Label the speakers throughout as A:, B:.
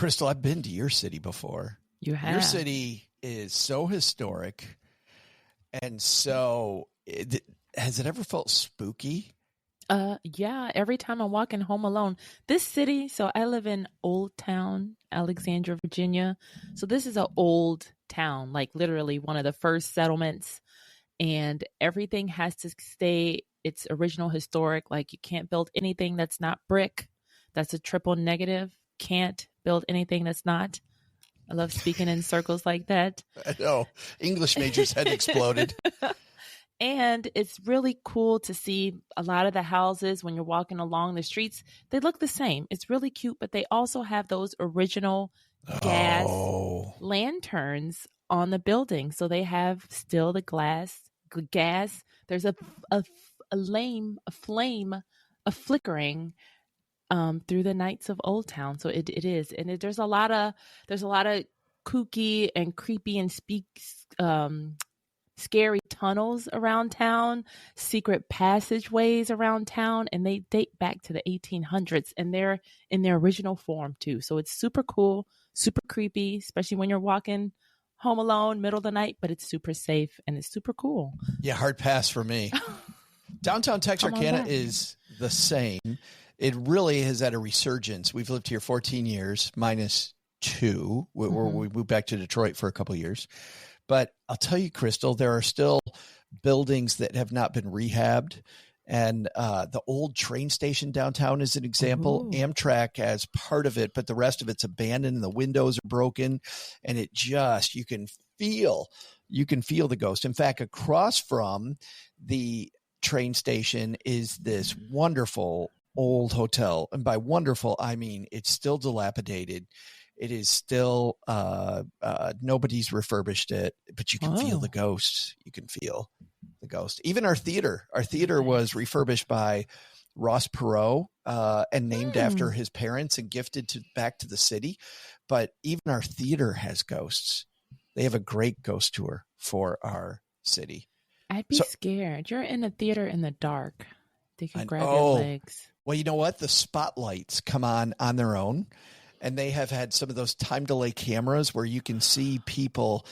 A: Crystal, I've been to your city before.
B: You have.
A: Your city is so historic. And so has it ever felt spooky?
B: Yeah, every time I'm walking home alone. This city, so I live in Old Town, Alexandria, Virginia. So this is an old town, like literally one of the first settlements. And everything has to stay its original historic. Like you can't build anything that's not brick. That's a triple negative. Can't build anything that's not. I love speaking in circles like that.
A: I know. English major's head exploded.
B: And it's really cool to see a lot of the houses when you're walking along the streets. They look the same. It's really cute, but they also have those original gas lanterns on the building. So they have still the gas. There's a flame, a flickering through the nights of Old Town. So it is. And there's a lot of kooky and creepy and scary tunnels around town, secret passageways around town, and they date back to the 1800s, and they're in their original form too. So it's super cool, super creepy, especially when you're walking home alone, middle of the night, but it's super safe and it's super cool.
A: Yeah, hard pass for me. Downtown Texarkana is the same. It really has had a resurgence. We've lived here 14 years, minus 2. We moved back to Detroit for a couple of years. But I'll tell you, Crystal, there are still buildings that have not been rehabbed. And the old train station downtown is an example. Ooh. Amtrak as part of it, but the rest of it's abandoned and the windows are broken. And it just, you can feel the ghost. In fact, across from the train station is this wonderful old hotel. And by wonderful, I mean, it's still dilapidated. It is still, nobody's refurbished it, but you can feel the ghosts. You can feel the ghost. Even our theater was refurbished by Ross Perot and named after his parents and gifted back to the city. But even our theater has ghosts. They have a great ghost tour for our city.
B: I'd be scared. You're in a theater in the dark. They can grab your legs.
A: Well, you know what? The spotlights come on their own. And they have had some of those time delay cameras where you can see people,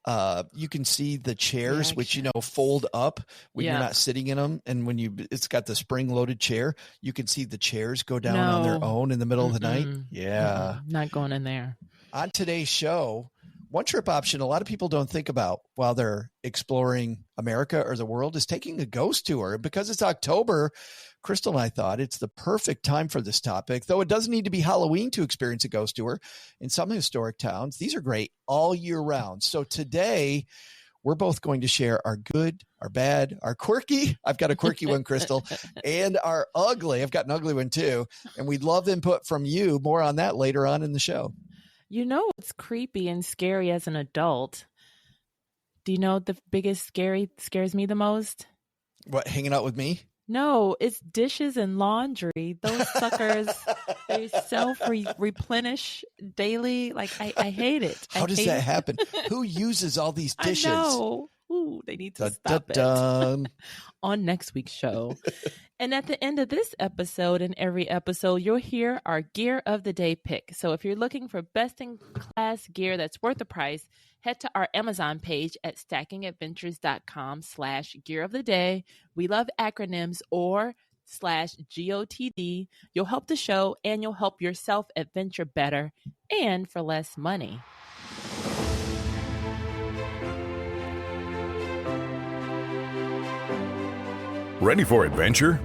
A: you can see the chairs, which, fold up when you're not sitting in them. And when it's got the spring loaded chair, you can see the chairs go down on their own in the middle of the night. Yeah.
B: Not going in there.
A: On today's show, one trip option a lot of people don't think about while they're exploring America or the world is taking a ghost tour. And because it's October, Crystal and I thought it's the perfect time for this topic, though it doesn't need to be Halloween to experience a ghost tour. In some historic towns, these are great all year round. So today, we're both going to share our good, our bad, our quirky. I've got a quirky one, Crystal, and our ugly. I've got an ugly one too. And we'd love input from you. More on that later on in the show.
B: You know what's creepy and scary as an adult? Do you know what the biggest scares me the most?
A: What, hanging out with me?
B: No, it's dishes and laundry. Those suckers, they self-replenish daily. Like, I hate it.
A: How does that happen? Who uses all these dishes?
B: I know. Ooh, they need to stop it on next week's show. And at the end of this episode and every episode, you'll hear our Gear of the Day pick. So if you're looking for best-in-class gear that's worth the price, head to our Amazon page at stackingadventures.com/gear of the day. We love acronyms or /GOTD. You'll help the show and you'll help yourself adventure better and for less money.
C: Ready for adventure?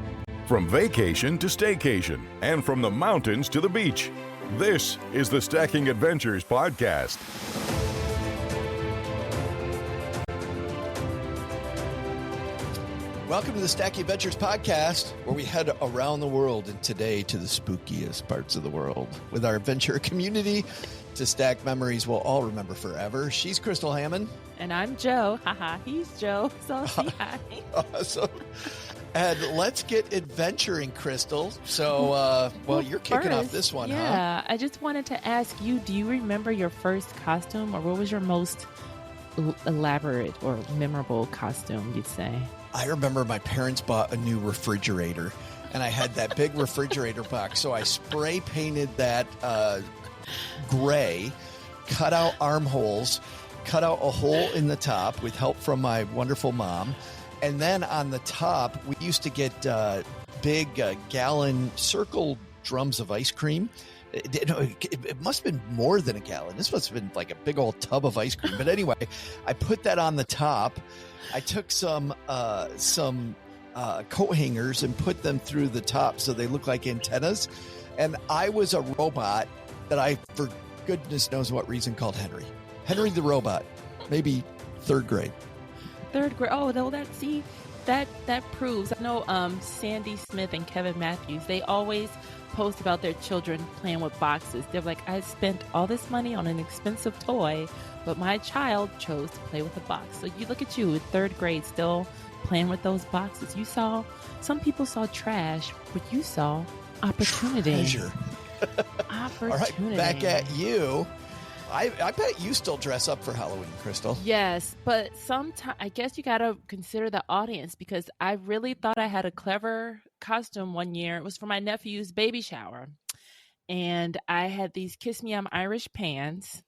C: From vacation to staycation and from the mountains to the beach. This is the Stacking Adventures podcast.
A: Welcome to the Stacking Adventures podcast, where we head around the world and today to the spookiest parts of the world with our adventure community to stack memories we'll all remember forever. She's Crystal Hammond.
B: And I'm Joe. Haha, he's Joe. So say hi.
A: Awesome. And let's get adventuring, Crystal. So, you're kicking off this one, huh?
B: Yeah, I just wanted to ask you, do you remember your first costume, or what was your most elaborate or memorable costume, you'd say?
A: I remember my parents bought a new refrigerator, and I had that big refrigerator box. So I spray painted that gray, cut out armholes, cut out a hole in the top with help from my wonderful mom. And then on the top, we used to get big gallon circle drums of ice cream. It must have been more than a gallon. This must have been like a big old tub of ice cream. But anyway, I put that on the top. I took some coat hangers and put them through the top so they look like antennas. And I was a robot that I, for goodness knows what reason, called Henry. Henry the robot. Maybe third grade.
B: Third grade. Oh, no, that proves. I know Sandy Smith and Kevin Matthews, they always post about their children playing with boxes. They're like, I spent all this money on an expensive toy, but my child chose to play with a box. So you look at you in third grade still playing with those boxes. Some people saw trash, but you saw opportunity.
A: Treasure.
B: Opportunity.
A: All right, back at you. I bet you still dress up for Halloween, Crystal.
B: Yes, but sometimes I guess you got to consider the audience, because I really thought I had a clever costume one year. It was for my nephew's baby shower. And I had these Kiss Me I'm Irish pants.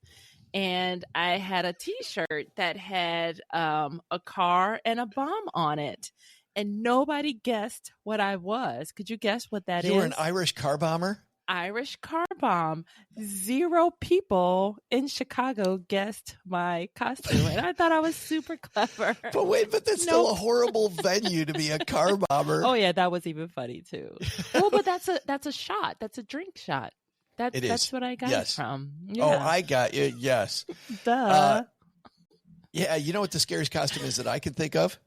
B: And I had a T-shirt that had a car and a bomb on it. And nobody guessed what I was. Could you guess what that is?
A: You were an Irish car bomber?
B: Irish car bomb. 0 people in Chicago guessed my costume, and I thought I was super clever.
A: But that's still a horrible venue to be a car bomber.
B: Oh yeah, that was even funny too. Well, but that's a shot. That's a drink shot. That's what I got it from. Yeah.
A: Oh, I got you. Yes.
B: Duh.
A: Yeah, you know what the scariest costume is that I can think of?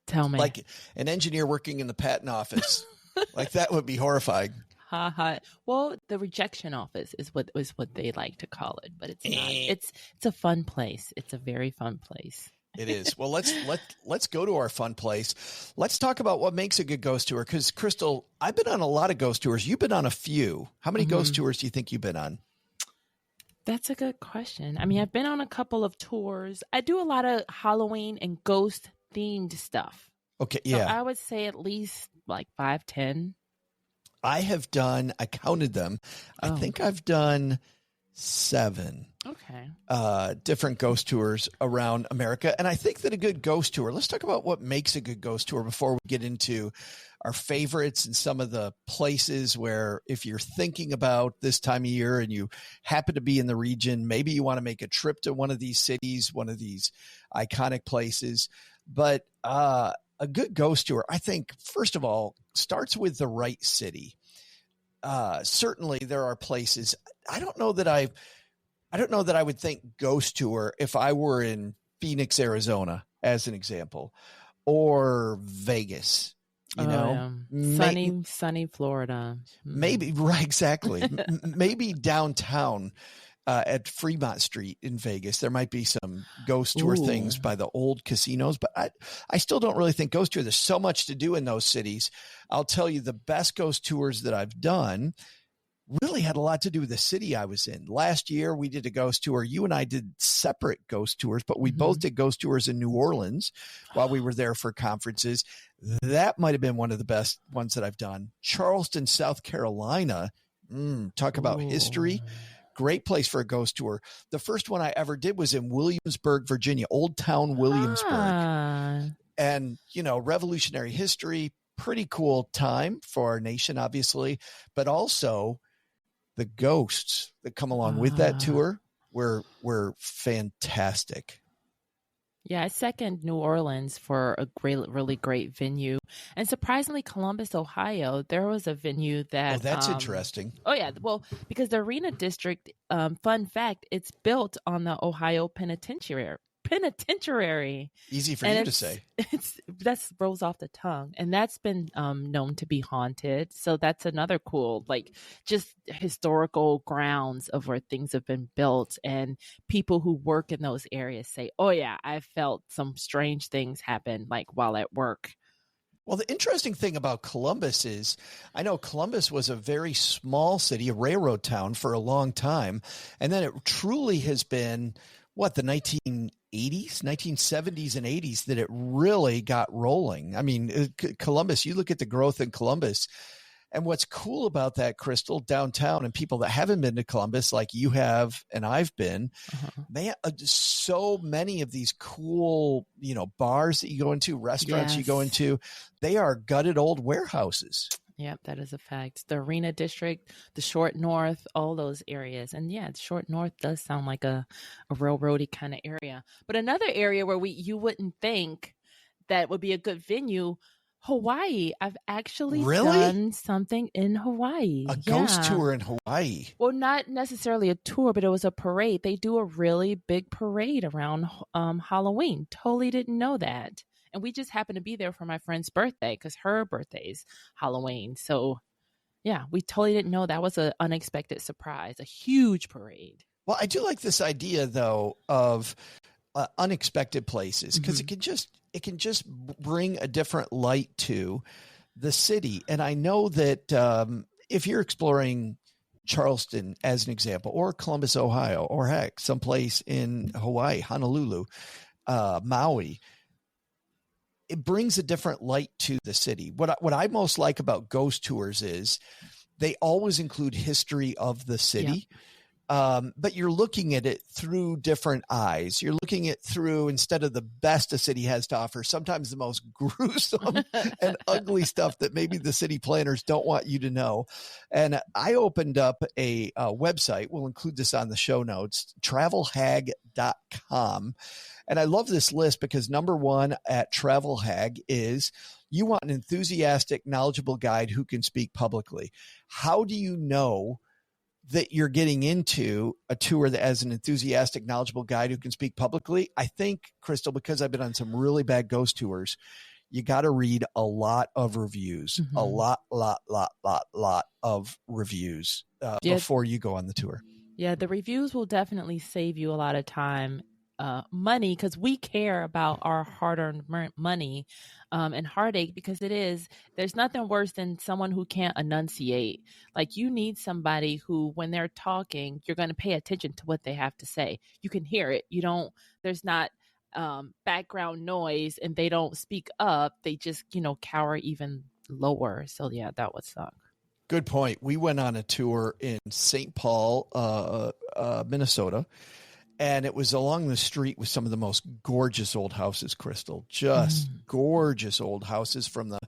B: Tell me.
A: Like an engineer working in the patent office. Like that would be horrifying.
B: Ha ha. Well, the rejection office is what they like to call it, but it's not. It's a fun place. It's a very fun place.
A: It is. Well, let's go to our fun place. Let's talk about what makes a good ghost tour. Because Crystal, I've been on a lot of ghost tours. You've been on a few. How many ghost tours do you think you've been on?
B: That's a good question. I mean, I've been on a couple of tours. I do a lot of Halloween and ghost themed stuff.
A: Okay. Yeah.
B: So I would say at least like 5, 10.
A: I counted them. I think I've done 7 different ghost tours around America. And I think that a good ghost tour, let's talk about what makes a good ghost tour before we get into our favorites and some of the places where, if you're thinking about this time of year and you happen to be in the region, maybe you want to make a trip to one of these cities, one of these iconic places. But a good ghost tour, I think, first of all, starts with the right city. Certainly there are places. I don't know that I would think ghost tour if I were in Phoenix, Arizona, as an example, or Vegas.
B: Sunny Florida.
A: Maybe, right, exactly. Maybe downtown at Fremont Street in Vegas, there might be some ghost tour things by the old casinos, but I still don't really think ghost tour. There's so much to do in those cities. I'll tell you, the best ghost tours that I've done really had a lot to do with the city I was in. Last year, we did a ghost tour. You and I did separate ghost tours, but we both did ghost tours in New Orleans while we were there for conferences. That might have been one of the best ones that I've done. Charleston, South Carolina. Talk about history. Great place for a ghost tour. The first one I ever did was in Williamsburg, Virginia, Old Town Williamsburg. And, Revolutionary history, pretty cool time for our nation, obviously, but also the ghosts that come along with that tour were fantastic.
B: Yeah, I second New Orleans for a really great venue. And surprisingly, Columbus, Ohio, there was a venue that...
A: Oh, that's interesting.
B: Oh, yeah. Well, because the Arena District, fun fact, it's built on the Ohio Penitentiary.
A: Easy for you to say.
B: That rolls off the tongue. And that's been known to be haunted. So that's another cool, just historical grounds of where things have been built. And people who work in those areas say, oh yeah, I felt some strange things happen while at work.
A: Well, the interesting thing about Columbus is, I know Columbus was a very small city, a railroad town for a long time. And then it truly has been, the 1970s and 80s that it really got rolling. I mean, Columbus, you look at the growth in Columbus, And what's cool about that, Crystal, downtown, and people that haven't been to Columbus, like you have and I've been, man, so many of these cool, bars that you go into, restaurants you go into, they are gutted old warehouses.
B: Yep, that is a fact. The Arena District, the Short North, all those areas. And yeah, the Short North does sound like a railroady kind of area. But another area where you wouldn't think that would be a good venue, Hawaii. I've actually done something in Hawaii.
A: A ghost tour in Hawaii.
B: Well, not necessarily a tour, but it was a parade. They do a really big parade around Halloween. Totally didn't know that. And we just happened to be there for my friend's birthday because her birthday's Halloween. So, yeah, we totally didn't know. That was an unexpected surprise, a huge parade.
A: Well, I do like this idea, though, of unexpected places because it can just bring a different light to the city. And I know that if you're exploring Charleston, as an example, or Columbus, Ohio, or heck, someplace in Hawaii, Honolulu, Maui, it brings a different light to the city. What I most like about ghost tours is they always include history of the city, but you're looking at it through different eyes. You're looking at through, instead of the best a city has to offer, sometimes the most gruesome and ugly stuff that maybe the city planners don't want you to know. And I opened up a website. We'll include this on the show notes, travelhag.com. And I love this list because number one at Travel Hag is you want an enthusiastic, knowledgeable guide who can speak publicly. How do you know that you're getting into a tour that has an enthusiastic, knowledgeable guide who can speak publicly? I think, Crystal, because I've been on some really bad ghost tours, you got to read a lot of reviews, a lot of reviews before you go on the tour. Yeah,
B: the reviews will definitely save you a lot of time. Money, because we care about our hard-earned money and heartache, because there's nothing worse than someone who can't enunciate. Like, you need somebody who, when they're talking, you're going to pay attention to what they have to say. You can hear it. There's not background noise, and they don't speak up. They just, cower even lower. So yeah, that would suck.
A: Good point. We went on a tour in St. Paul, Minnesota. And it was along the street with some of the most gorgeous old houses, Crystal, just gorgeous old houses from the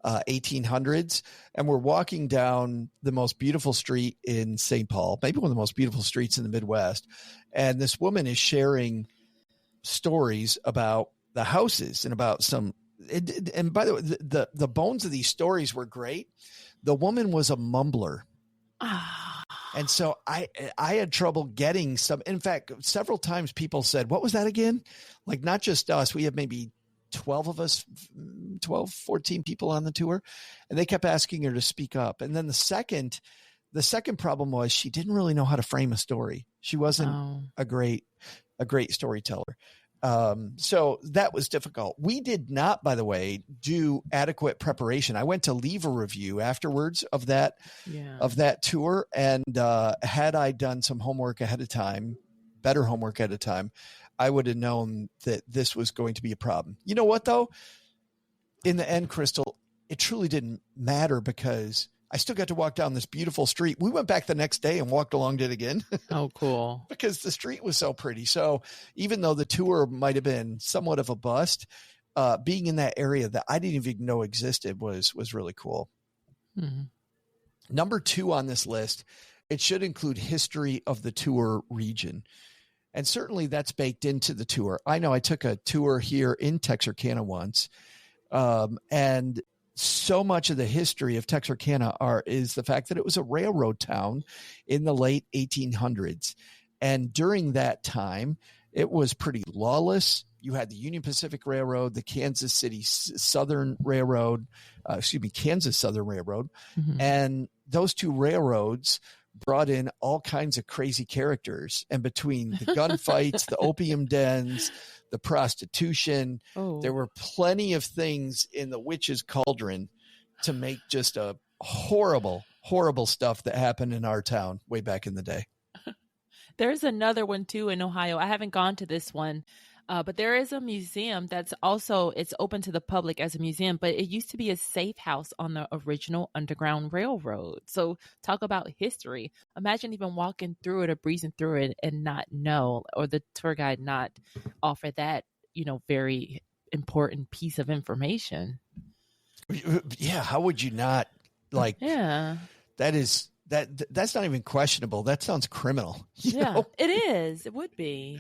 A: 1800s. And we're walking down the most beautiful street in St. Paul, maybe one of the most beautiful streets in the Midwest. And this woman is sharing stories about the houses and about and by the way, the bones of these stories were great. The woman was a mumbler. And so I had trouble getting some. In fact, several times people said, what was that again? Like, not just us. We have maybe 12 of us, 14 people on the tour. And they kept asking her to speak up. And then the second problem was she didn't really know how to frame a story. She wasn't a great storyteller. So that was difficult. We did not, by the way, do adequate preparation. I went to leave a review afterwards of that tour. And, had I done some homework ahead of time, better homework ahead of time, I would have known that this was going to be a problem. You know what, though? In the end, Crystal, it truly didn't matter because I still got to walk down this beautiful street. We went back the next day and walked along it again.
B: Oh, cool.
A: Because the street was so pretty. So even though the tour might have been somewhat of a bust, being in that area that I didn't even know existed was really cool. Mm-hmm. Number 2 on this list, it should include history of the tour region. And certainly that's baked into the tour. I know I took a tour here in Texarkana once, and so much of the history of Texarkana is the fact that it was a railroad town in the late 1800s. And during that time, it was pretty lawless. You had the Union Pacific Railroad, the Kansas Southern Railroad. Mm-hmm. And those two railroads brought in all kinds of crazy characters. And between the gunfights, the opium dens, the prostitution, there were plenty of things in the witch's cauldron to make just a horrible, horrible stuff that happened in our town way back in the day.
B: There's another one too in Ohio. I haven't gone to this one, But there is a museum that's also, it's open to the public as a museum, but it used to be a safe house on the original Underground Railroad. So talk about history. Imagine even walking through it or breezing through it and not know, or the tour guide not offer that, very important piece of information.
A: Yeah. How would you not that's not even questionable. That sounds criminal. You know?
B: It is. It would be.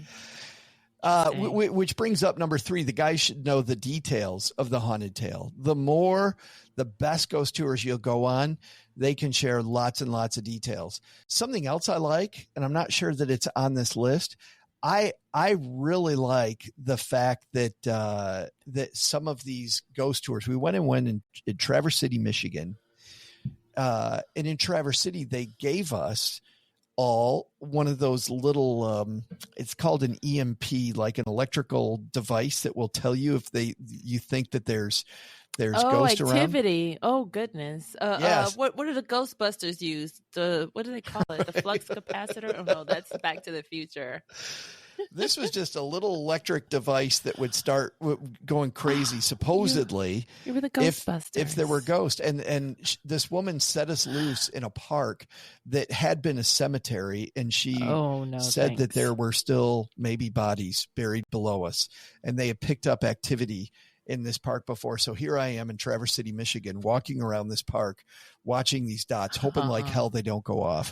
A: Which brings up number 3. The guys should know the details of the haunted tale. The best ghost tours you'll go on, they can share lots and lots of details. Something else I like, and I'm not sure that it's on this list. I really like the fact that that some of these ghost tours, we went in Traverse City, Michigan, and in Traverse City they gave us all one of those little it's called an EMP, like an electrical device that will tell you if you think that there's ghost
B: activity
A: around.
B: Oh goodness.
A: Yes.
B: What do the Ghostbusters use? What do they call it? The flux capacitor? Oh no, that's Back to the Future.
A: This was just a little electric device that would start going crazy, supposedly.
B: You were the Ghostbusters.
A: If there were ghosts. And this woman set us loose in a park that had been a cemetery, and she said that there were still maybe bodies buried below us, and they had picked up activity in this park before. So here I am in Traverse City, Michigan, walking around this park, watching these dots, hoping like hell they don't go off.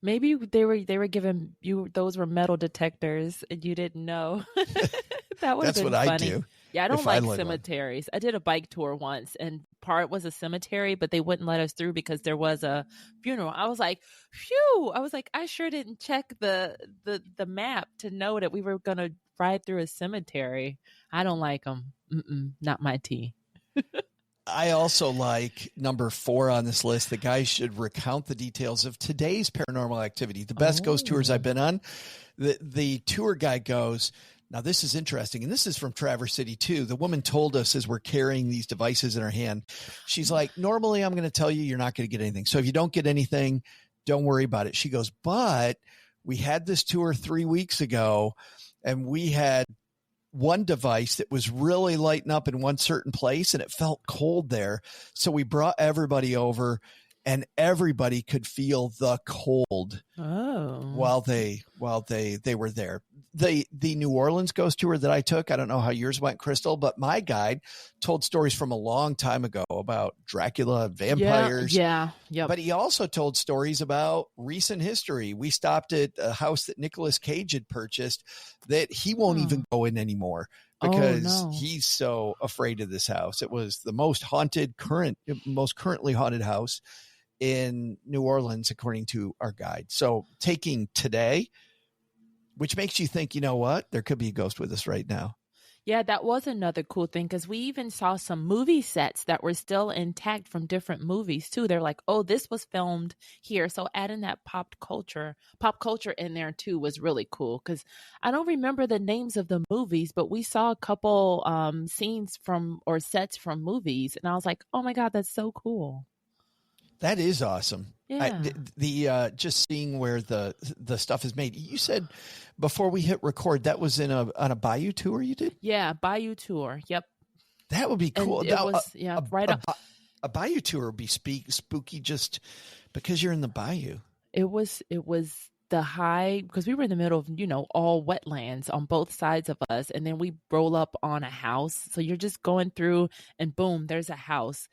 B: Maybe they were giving you, those were metal detectors and you didn't know. That would have been funny. That's what I do. Yeah, I don't like cemeteries. I did a bike tour once, and part was a cemetery, but they wouldn't let us through because there was a funeral. I was like, phew. I was like, I sure didn't check the map to know that we were going to ride through a cemetery. I don't like them. Not my tea.
A: I also like number 4 on this list. The guys should recount the details of today's paranormal activity. The best ghost tours I've been on, the tour guide goes, now this is interesting, and this is from Traverse City too. The woman told us as we're carrying these devices in her hand, she's like, normally I'm going to tell you you're not going to get anything. So if you don't get anything, don't worry about it. She goes, but we had this tour 3 weeks ago, and we had one device that was really lighting up in one certain place, and it felt cold there. So we brought everybody over, and everybody could feel the cold while they were there. The New Orleans ghost tour that I took, I don't know how yours went, Crystal, but my guide told stories from a long time ago about Dracula, vampires.
B: Yeah.
A: But he also told stories about recent history. We stopped at a house that Nicolas Cage had purchased that he won't even go in anymore because he's so afraid of this house. It was the most currently haunted house in New Orleans, according to our guide. So taking today, which makes you think, you know what? There could be a ghost with us right now.
B: Yeah, that was another cool thing, because we even saw some movie sets that were still intact from different movies too. They're like, oh, this was filmed here. So adding that pop culture in there too was really cool, because I don't remember the names of the movies, but we saw a couple scenes or sets from movies, and I was like, oh my God, that's so cool.
A: That is awesome.
B: Yeah.
A: Just seeing where the stuff is made. You said before we hit record that was on a bayou tour you did?
B: Yeah, bayou tour. Yep.
A: That would be cool.
B: And it was right up.
A: A bayou tour would be spooky just because you're in the bayou.
B: It was the high, because we were in the middle of, all wetlands on both sides of us, and then we roll up on a house. So you're just going through, and boom, there's a house.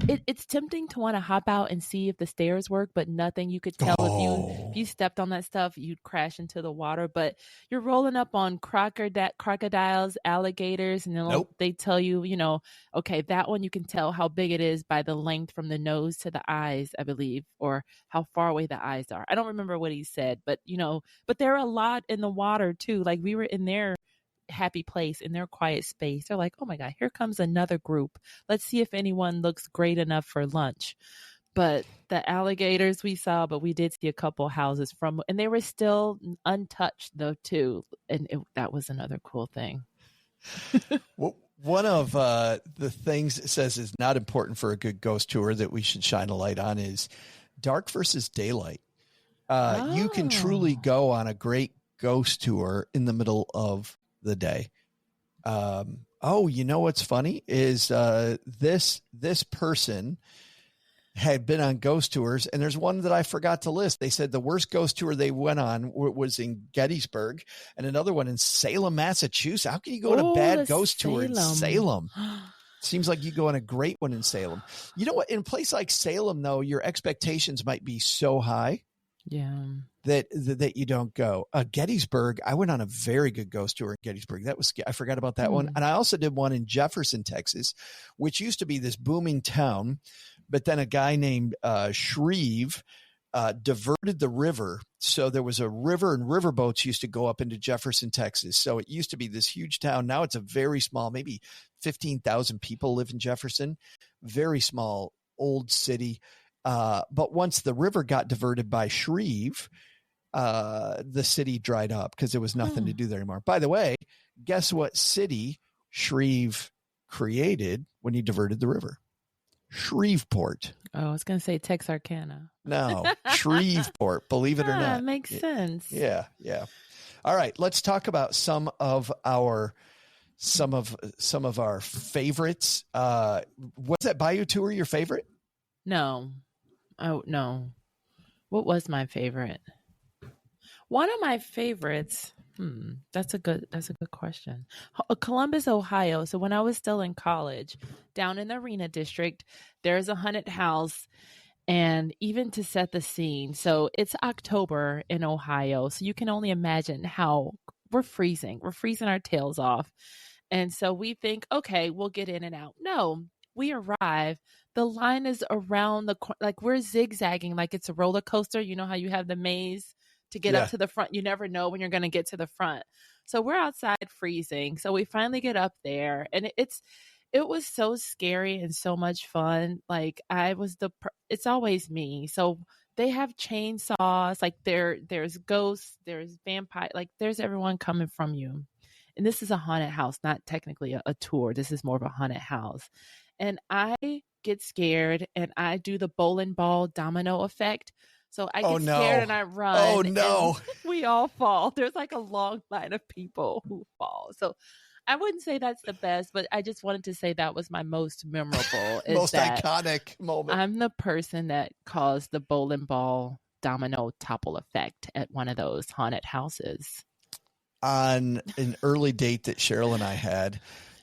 B: It's tempting to want to hop out and see if the stairs work, but nothing. You could tell if you stepped on that stuff, you'd crash into the water. But you're rolling up on crocodiles, alligators, and then they tell you, okay, that one you can tell how big it is by the length from the nose to the eyes, I believe, or how far away the eyes are. I don't remember what he said, but but there are a lot in the water too. Like we were in there. Happy place in their quiet space. They're like, oh my God, here comes another group. Let's see if anyone looks great enough for lunch. But the alligators we saw, but we did see a couple houses and they were still untouched though too. And that was another cool thing.
A: Well, one of the things it says is not important for a good ghost tour that we should shine a light on is dark versus daylight. You can truly go on a great ghost tour in the middle of the day. You know what's funny is this person had been on ghost tours, and there's one that I forgot to list. They said the worst ghost tour they went on was in Gettysburg, and another one in Salem, Massachusetts. How can you go on a bad ghost tour in Salem? Seems like you go on a great one in Salem. You know what? In a place like Salem, though, your expectations might be so high.
B: Yeah.
A: That you don't go. Gettysburg, I went on a very good ghost tour in Gettysburg. I forgot about that one. And I also did one in Jefferson, Texas, which used to be this booming town. But then a guy named Shreve diverted the river. So there was a river, and riverboats used to go up into Jefferson, Texas. So it used to be this huge town. Now it's a very small, maybe 15,000 people live in Jefferson. Very small, old city. But once the river got diverted by Shreve, the city dried up because there was nothing to do there anymore. By the way, guess what city Shreve created when he diverted the river? Shreveport.
B: Oh, I was going to say Texarkana.
A: No, Shreveport, believe it or not.
B: Makes sense.
A: Yeah. All right, let's talk about some of our favorites. Was that Bayou Tour your favorite?
B: No. Oh, no. What was my favorite? One of my favorites, that's a good question. Columbus, Ohio. So when I was still in college, down in the Arena District, there's a haunted house, and even to set the scene. So it's October in Ohio, so you can only imagine how we're freezing. We're freezing our tails off. And so we think, okay, we'll get in and out. No, we arrive. The line is around like we're zigzagging, like it's a roller coaster. You know how you have the maze to get up to the front. You never know when you're going to get to the front. So we're outside freezing. So we finally get up there, and it was so scary and so much fun. Like it's always me. So they have chainsaws, like there's ghosts, there's vampire, like there's everyone coming from you. And this is a haunted house, not technically a tour. This is more of a haunted house. And I get scared, and I do the bowling ball domino effect. So I get scared and I run.
A: Oh, no.
B: We all fall. There's like a long line of people who fall. So I wouldn't say that's the best, but I just wanted to say that was my most memorable.
A: Most iconic moment.
B: I'm the person that caused the bowling ball domino topple effect at one of those haunted houses.
A: On an early date that Cheryl and I had,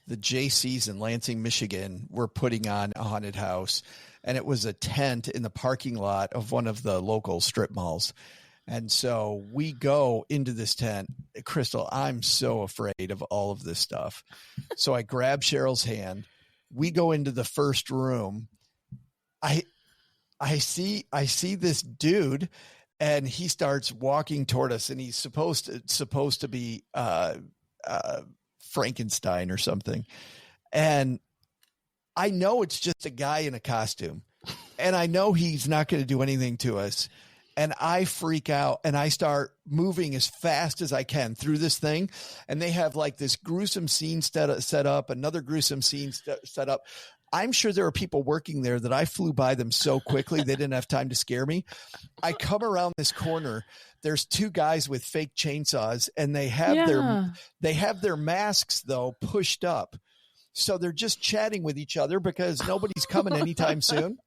A: the JCs in Lansing, Michigan were putting on a haunted house, and it was a tent in the parking lot of one of the local strip malls. And so we go into this tent. Crystal, I'm so afraid of all of this stuff. So I grab Cheryl's hand. We go into the first room. I see this dude, and he starts walking toward us, and he's supposed to be Frankenstein or something. And I know it's just a guy in a costume, and I know he's not going to do anything to us. And I freak out, and I start moving as fast as I can through this thing. And they have like this gruesome scene set up, another gruesome scene set up. I'm sure there are people working there that I flew by them so quickly they didn't have time to scare me. I come around this corner. There's two guys with fake chainsaws, and they have their masks though pushed up. So they're just chatting with each other because nobody's coming anytime soon.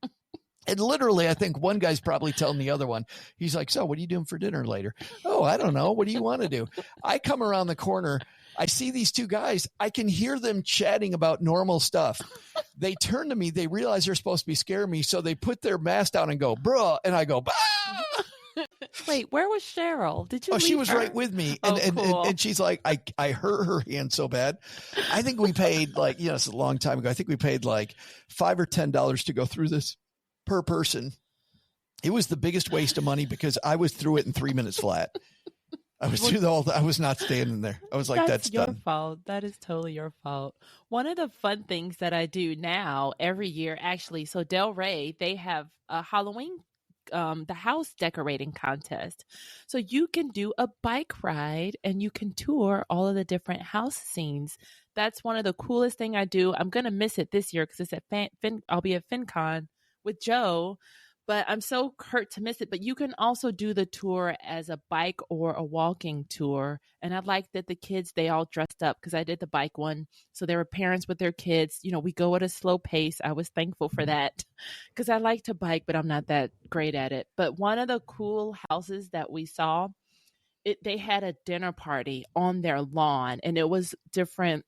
A: And literally, I think one guy's probably telling the other one, he's like, so what are you doing for dinner later? Oh, I don't know. What do you want to do? I come around the corner. I see these two guys. I can hear them chatting about normal stuff. They turn to me. They realize they're supposed to be scaring me. So they put their mask down and go, bruh. And I go, bah!
B: Wait, where was Cheryl? Did you leave
A: she was
B: her?
A: right with me.
B: Cool.
A: And she's like, I hurt her hand so bad. I think we paid it's a long time ago. I think we paid like $5 or $10 to go through this per person. It was the biggest waste of money because I was through it in 3 minutes flat. I was through I was not standing there. I was like, that's
B: your
A: done.
B: fault. That is totally your fault. One of the fun things that I do now every year, actually, so Delray, they have a Halloween, the house decorating contest. So you can do a bike ride and you can tour all of the different house scenes. That's one of the coolest thing I do. I'm going to miss it this year because it's at I'll be at FinCon with Joe. but I'm so hurt to miss it. But you can also do the tour as a bike or a walking tour. And I like that the kids, they all dressed up because I did the bike one. So there were parents with their kids. You know, we go at a slow pace. I was thankful for that because I like to bike, but I'm not that great at it. But one of the cool houses that we saw, they had a dinner party on their lawn, and it was different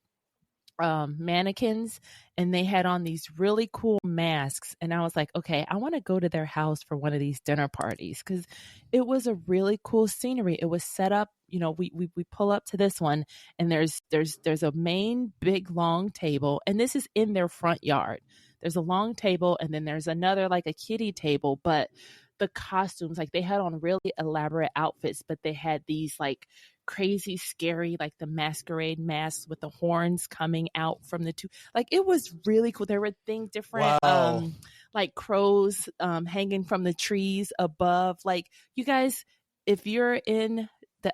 B: mannequins, and they had on these really cool masks. And I was like, okay, I want to go to their house for one of these dinner parties because it was a really cool scenery. It was set up, you know, we pull up to this one, and there's a main big long table, and this is in their front yard. There's a long table, and then there's another like a kiddie table, but the costumes, like they had on really elaborate outfits, but they had these like crazy, scary, like the masquerade masks with the horns coming out from the two. Like it was really cool. There were different,
A: Wow.
B: like crows hanging from the trees above. Like you guys, if you're in the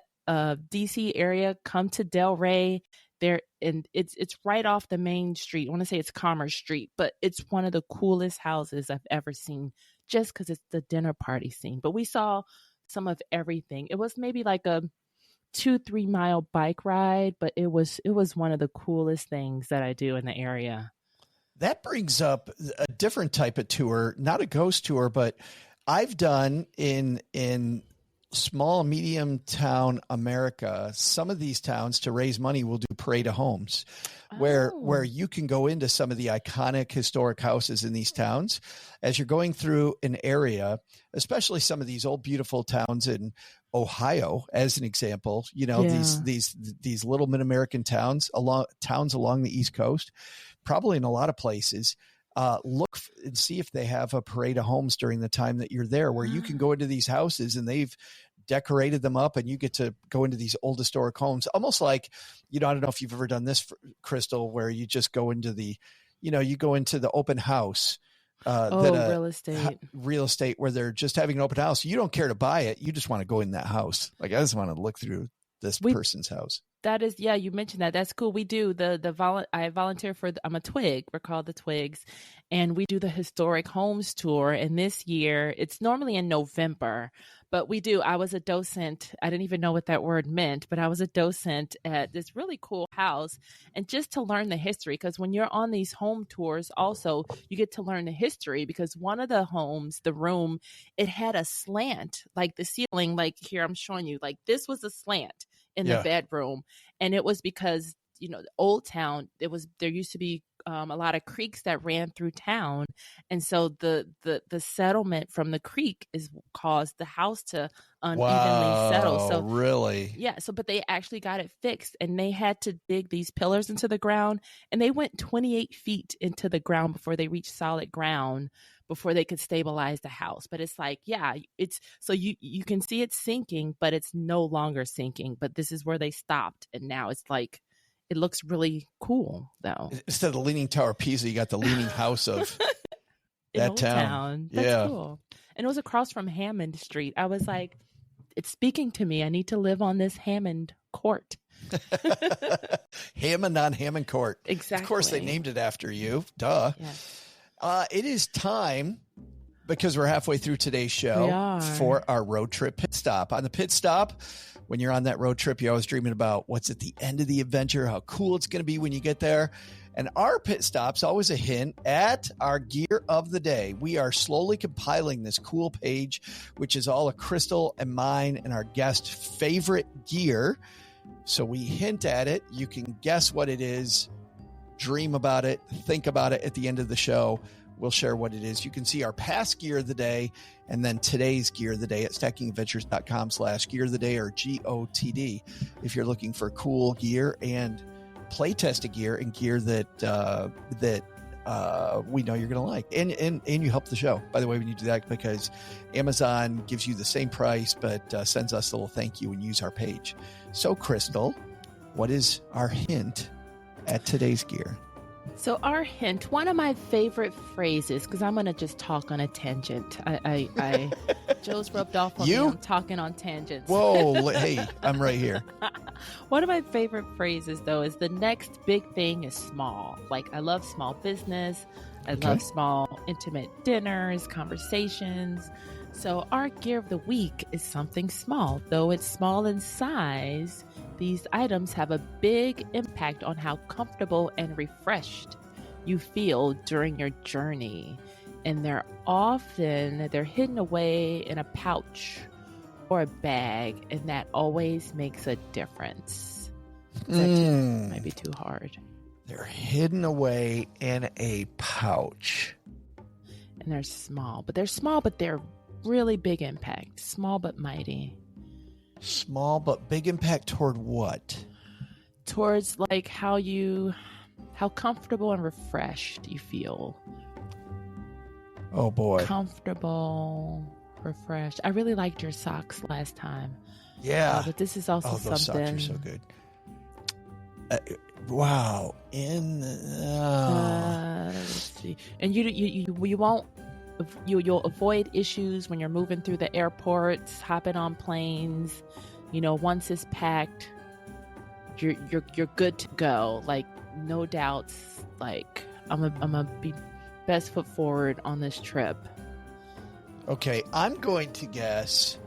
B: DC area, come to Delray. There, and it's right off the main street. I want to say it's Commerce Street, but it's one of the coolest houses I've ever seen, just because it's the dinner party scene. But we saw some of everything. It was maybe like a 2-3 mile bike ride, but it was one of the coolest things that I do in the area.
A: That brings up a different type of tour, not a ghost tour, but I've done in small, medium town America. Some of these towns, to raise money, will do parade of homes, where you can go into some of the iconic historic houses in these towns as you're going through an area, especially some of these old beautiful towns in Ohio, as an example. You know, these little mid-American towns along the East Coast, probably in a lot of places. Look and see if they have a parade of homes during the time that you're there, where you can go into these houses and they've decorated them up, and you get to go into these old historic homes, almost like, you know, I don't know if you've ever done this, Crystal, where you just go into the open house. Real estate where they're just having an open house. You don't care to buy it. You just want to go in that house. Like, I just want to look through this person's house.
B: That is, yeah, you mentioned that. That's cool. We do I volunteer for, I'm a twig. We're called the Twigs. And we do the historic homes tour. And this year, it's normally in November, but I was a docent. I didn't even know what that word meant, but I was a docent at this really cool house. And just to learn the history, because when you're on these home tours, also, you get to learn the history, because one of the homes, the room, it had a slant, like the ceiling, like here I'm showing you, like this was a slant in the bedroom. And it was because, you know, the old town, there used to be a lot of creeks that ran through town. And so the settlement from the creek caused the house to unevenly settle. So
A: really?
B: Yeah. So, but they actually got it fixed, and they had to dig these pillars into the ground, and they went 28 feet into the ground before they reached solid ground, before they could stabilize the house. But it's like, yeah, it's so you can see it sinking, but it's no longer sinking. But this is where they stopped. And now it's like, it looks really cool though.
A: Instead of the Leaning Tower of Pisa, you got the Leaning House of that town.
B: That's cool. And it was across from Hammond Street. I was like, it's speaking to me. I need to live on this Hammond Court.
A: Hammond on Hammond Court.
B: Exactly.
A: Of course, they named it after you. Duh. Yeah. It is time, because we're halfway through today's show, for our road trip pit stop. On the pit stop, when you're on that road trip, you're always dreaming about what's at the end of the adventure, how cool it's going to be when you get there. And our pit stop's always a hint at our gear of the day. We are slowly compiling this cool page, which is all of Crystal and mine and our guest favorite gear. So we hint at it. You can guess what it is, dream about it, think about it at the end of the show. We'll share what it is. You can see our past gear of the day and then today's gear of the day at stackingadventures.com/gear of the day, or GOTD, if you're looking for cool gear and play tested gear and gear that we know you're going to like. And you help the show, by the way, when you do that, because Amazon gives you the same price, but sends us a little thank you when you use our page. So, Crystal, what is our hint at today's gear?
B: So our hint, one of my favorite phrases, because I'm going to just talk on a tangent. I Joe's rubbed off on me. I'm talking on tangents.
A: Whoa, hey, I'm right here.
B: One of my favorite phrases, though, is the next big thing is small. Like, I love small business. I love small, intimate dinners, conversations. So our gear of the week is something small. Though it's small in size, these items have a big impact on how comfortable and refreshed you feel during your journey. And they're hidden away in a pouch or a bag, and that always makes a difference. That might be too hard.
A: They're hidden away in a pouch.
B: And they're small, but they're really big impact. Small but mighty.
A: Small but big impact toward what?
B: Towards like how comfortable and refreshed you feel.
A: Oh boy.
B: Comfortable, refreshed. I really liked your socks last time.
A: Yeah.
B: But this is also
A: those
B: something.
A: Socks are so good. Wow.
B: Let's see. And you won't. You'll avoid issues when you're moving through the airports, hopping on planes. Once it's packed, you're good to go. Like no doubts. Like I'm gonna be best foot forward on this trip.
A: Okay, I'm going to guess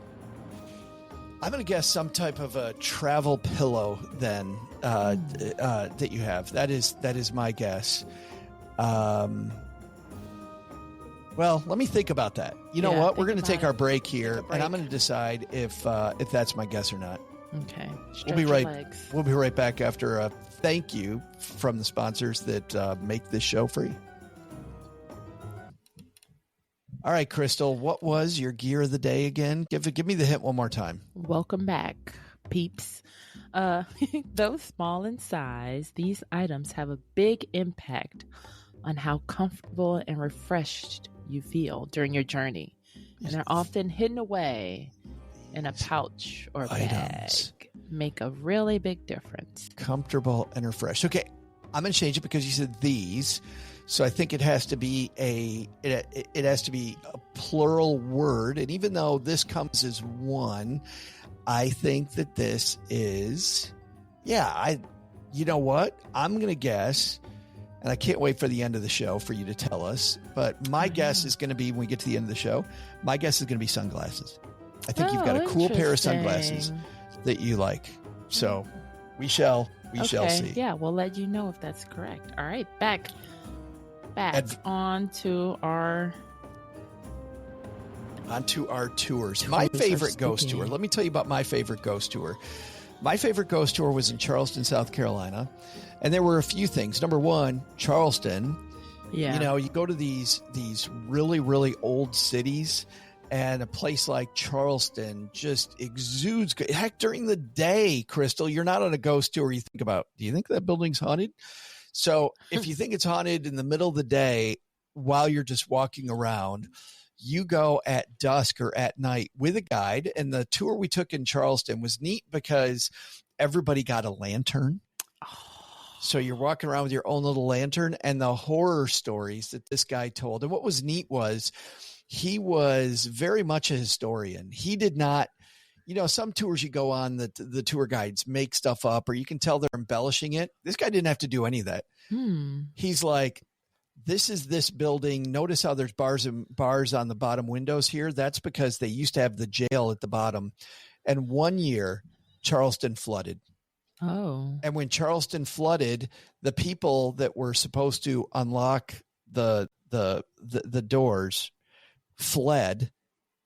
A: some type of a travel pillow then that you have. That is my guess. Well, let me think about that. You know what? We're going to take our break here, and I'm going to decide if that's my guess or not.
B: Okay.
A: We'll be right back after a thank you from the sponsors that make this show free. All right, Crystal, what was your gear of the day again? Give me the hint one more time.
B: Welcome back, peeps. Though small in size, these items have a big impact on how comfortable and refreshed you feel during your journey. And they're often hidden away in a pouch or bag. Make a really big difference.
A: Comfortable and refreshed. Okay, I'm going to change it because you said these. So I think it has to be a plural word. And even though this comes as one, I think that this is, you know what? I'm going to guess, and I can't wait for the end of the show for you to tell us, but my guess is going to be when we get to the end of the show, my guess is going to be sunglasses. I think you've got a cool pair of sunglasses that you like. So we shall see.
B: Yeah, we'll let you know if that's correct. All right, back onto our tours. My favorite ghost tour. Let me tell you about my favorite ghost tour.
A: My favorite ghost tour was in Charleston, South Carolina. And there were a few things. Number one, Charleston. Yeah. You go to these really, really old cities, and a place like Charleston just exudes. Heck, during the day, Crystal, you're not on a ghost tour. You think about, do you think that building's haunted? So if you think it's haunted in the middle of the day while you're just walking around, you go at dusk or at night with a guide. And the tour we took in Charleston was neat because everybody got a lantern. So you're walking around with your own little lantern, and the horror stories that this guy told. And what was neat was he was very much a historian. He did not, some tours you go on that the tour guides make stuff up, or you can tell they're embellishing it. This guy didn't have to do any of that. He's like, this is this building. Notice how there's bars on the bottom windows here. That's because they used to have the jail at the bottom. And one year, Charleston flooded.
B: Oh.
A: And when Charleston flooded, the people that were supposed to unlock the doors fled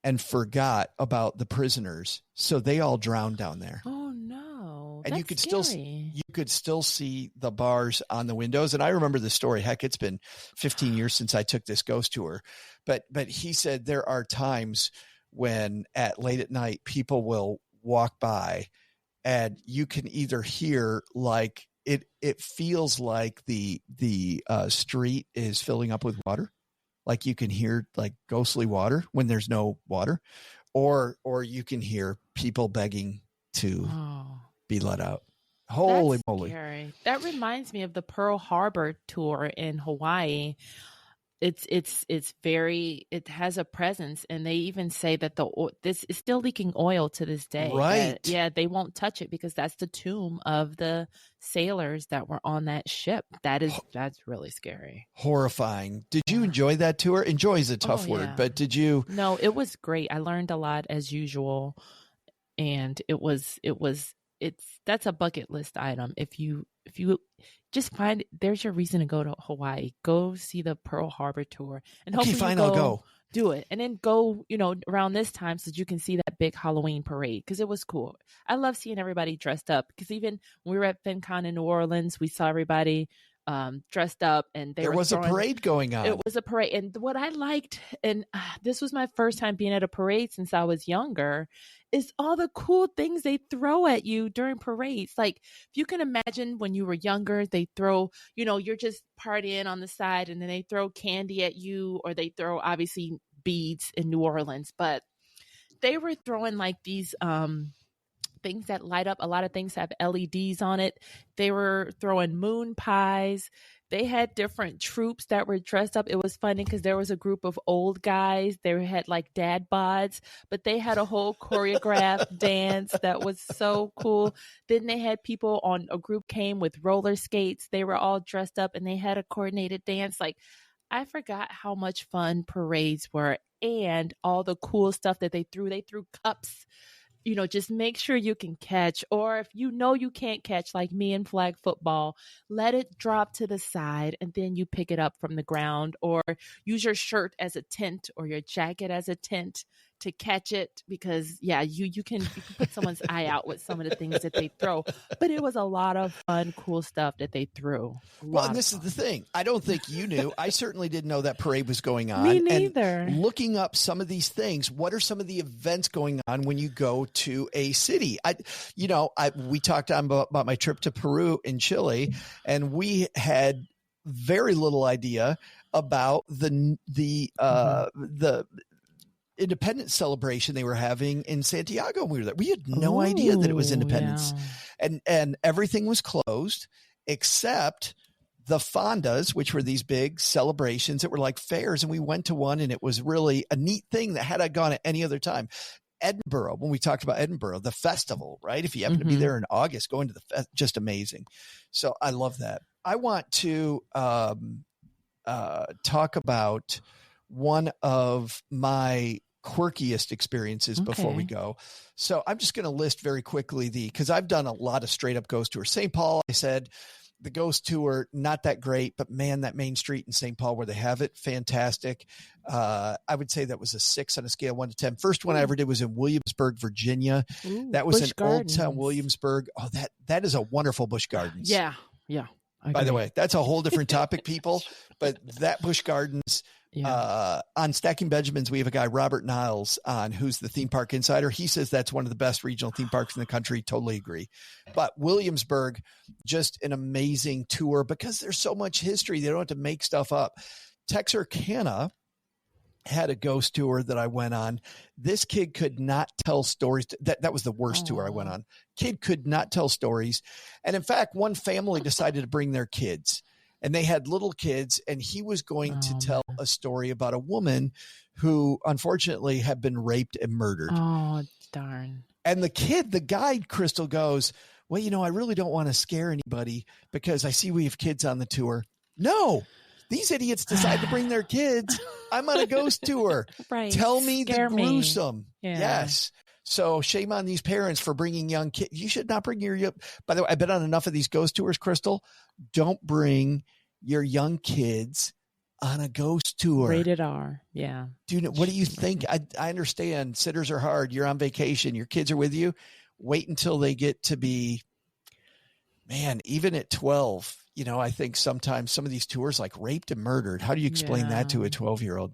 A: and forgot about the prisoners. So they all drowned down there.
B: Oh no.
A: And
B: That's
A: you could still see the bars on the windows. And I remember the story. Heck, it's been 15 years since I took this ghost tour. But he said there are times when late at night people will walk by, and you can either hear like it feels like the street is filling up with water. Like you can hear like ghostly water when there's no water, or you can hear people begging to be let out. Holy moly.
B: Scary. That reminds me of the Pearl Harbor tour in Hawaii. it's very, it has a presence, and they even say that this is still leaking oil to this day.
A: Right.
B: They won't touch it because that's the tomb of the sailors that were on that ship. That's really scary.
A: Horrifying. Did you enjoy that tour? Enjoy is a tough word, but did you?
B: No, it was great. I learned a lot as usual, and that's a bucket list item. If you just there's your reason to go to Hawaii. Go see the Pearl Harbor tour, and hopefully
A: I'll go
B: do it, and then go around this time so that you can see that big Halloween parade, because it was cool. I love seeing everybody dressed up, because even when we were at FinCon in New Orleans, we saw everybody dressed up, and there was a
A: parade going on.
B: It was a parade, and what I liked, and this was my first time being at a parade since I was younger, is all the cool things they throw at you during parades. Like, if you can imagine when you were younger, they throw, you're just partying on the side, and then they throw candy at you, or they throw obviously beads in New Orleans, but they were throwing like these things that light up. A lot of things have LEDs on it. They were throwing moon pies. They had different troops that were dressed up. It was funny because there was a group of old guys. They had like dad bods, but they had a whole choreographed dance that was so cool. Then they had people a group came with roller skates. They were all dressed up, and they had a coordinated dance. Like, I forgot how much fun parades were, and all the cool stuff that they threw. They threw cups. Just make sure you can catch, or if you can't catch, like me in flag football, let it drop to the side, and then you pick it up from the ground, or use your shirt as a tent or your jacket as a tent to catch it, because you can put someone's eye out with some of the things that they throw. But it was a lot of fun, cool stuff that they threw.
A: Well, and this is the thing. I don't think you knew. I certainly didn't know that parade was going on.
B: Me neither.
A: And looking up some of these things, what are some of the events going on when you go to a city? We talked about my trip to Peru and Chile, and we had very little idea about the Independence celebration they were having in Santiago when we were there. We had no idea that it was Independence, and everything was closed except the fondas, which were these big celebrations that were like fairs. And we went to one, and it was really a neat thing that had I gone at any other time. Edinburgh, when we talked about Edinburgh, the festival, right? If you happen to be there in August, going to the just amazing. So I love that. I want to talk about one of my quirkiest experiences before we go. So I'm just going to list very quickly because I've done a lot of straight up ghost tours. St. Paul, I said the ghost tour, not that great, but man, that main street in St. Paul where they have it, fantastic. I would say that was a 6 on a scale of 1 to 10. First one I ever did was in Williamsburg, Virginia. That was in Old Town Williamsburg. Oh, that is a wonderful Busch Gardens.
B: Yeah.
A: By the way, that's a whole different topic, people. But that Busch Gardens, on Stacking Benjamins, we have a guy, Robert Niles, on who's the theme park insider. He says that's one of the best regional theme parks in the country. Totally agree. But Williamsburg, just an amazing tour because there's so much history. They don't have to make stuff up. Texarkana had a ghost tour that I went on. This kid could not tell stories. That was the worst tour I went on. Kid could not tell stories. And in fact, one family decided to bring their kids, and they had little kids, and he was going to tell a story about a woman who unfortunately had been raped and murdered.
B: Oh, darn.
A: And the guide, Crystal, goes, well, I really don't want to scare anybody because I see we have kids on the tour. No. These idiots decide to bring their kids. I'm on a ghost tour.
B: Right.
A: Tell me the gruesome.
B: Yeah.
A: Yes. So shame on these parents for bringing young kids. You should not bring by the way, I've been on enough of these ghost tours, Crystal. Don't bring your young kids on a ghost tour.
B: Rated R. Yeah.
A: What do you think? I understand sitters are hard. You're on vacation. Your kids are with you. Wait until they get to be, man, even at 12, I think sometimes some of these tours like raped and murdered. How do you explain that to a 12-year-old?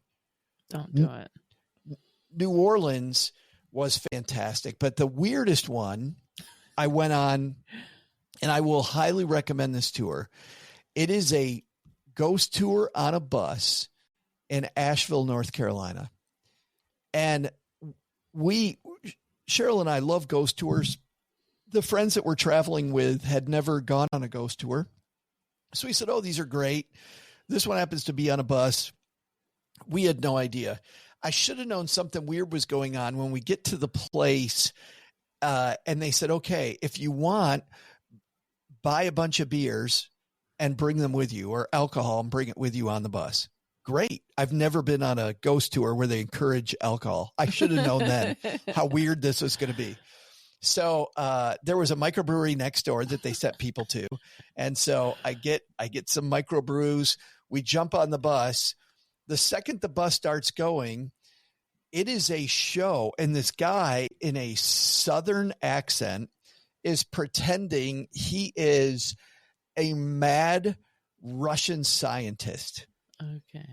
B: Don't do it.
A: New Orleans was fantastic, but the weirdest one I went on, and I will highly recommend this tour. It is a ghost tour on a bus in Asheville, North Carolina. And Cheryl and I love ghost tours. The friends that we're traveling with had never gone on a ghost tour. So we said, oh, these are great. This one happens to be on a bus. We had no idea. I should have known something weird was going on when we get to the place. And they said, okay, if you want, buy a bunch of beers and bring them with you, or alcohol and bring it with you on the bus. Great. I've never been on a ghost tour where they encourage alcohol. I should have known then how weird this was going to be. So there was a microbrewery next door that they sent people to. And so I get some microbrews. We jump on the bus. The second the bus starts going, it is a show. And this guy in a Southern accent is pretending he is a mad Russian scientist.
B: Okay.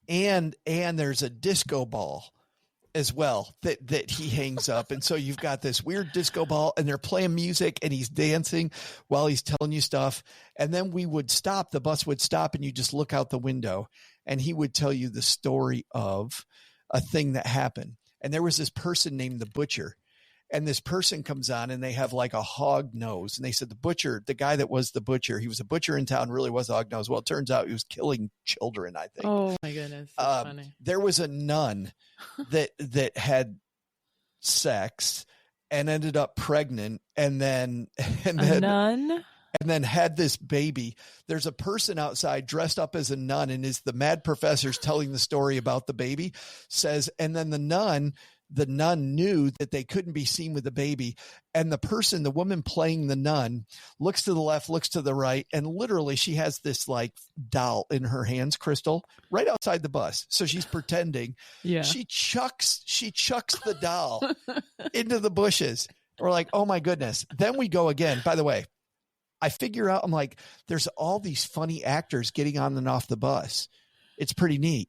A: And there's a disco ball as well that he hangs up. And so you've got this weird disco ball, and they're playing music and he's dancing while he's telling you stuff. And then we would stop, the bus would stop, and you just look out the window and he would tell you the story of a thing that happened. And there was this person named the Butcher. And this person comes on and they have like a hog nose. And they said the butcher, the guy that was the butcher, he was a butcher in town, really was a hog nose. Well, it turns out he was killing children, I think.
B: Oh my goodness. That's funny.
A: There was a nun that had sex and ended up pregnant and then
B: nun?
A: And then had this baby. There's a person outside dressed up as a nun, and is the mad professor's telling the story about the baby, says, and then the nun knew that they couldn't be seen with the baby. And the woman playing the nun, looks to the left, looks to the right. And literally she has this like doll in her hands, Crystal, right outside the bus. So she's pretending.
B: Yeah.
A: She chucks the doll into the bushes. We're like, oh my goodness. Then we go again. By the way, I figure out, I'm like, there's all these funny actors getting on and off the bus. It's pretty neat.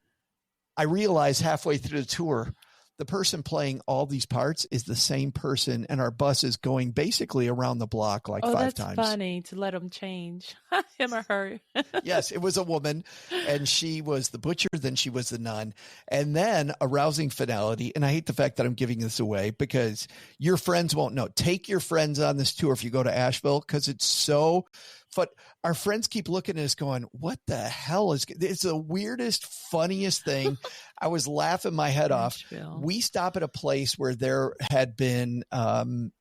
A: I realize halfway through the tour, the person playing all these parts is the same person, and our bus is going basically around the block like 5 times.
B: That's funny to let them change. Him or her.
A: Yes, it was a woman, and she was the butcher, then she was the nun, and then a rousing finality. And I hate the fact that I'm giving this away because your friends won't know. Take your friends on this tour if you go to Asheville, because it's so fun. Our friends keep looking at us going, what the hell it's the weirdest, funniest thing. I was laughing my head off. We stop at a place where there had been in,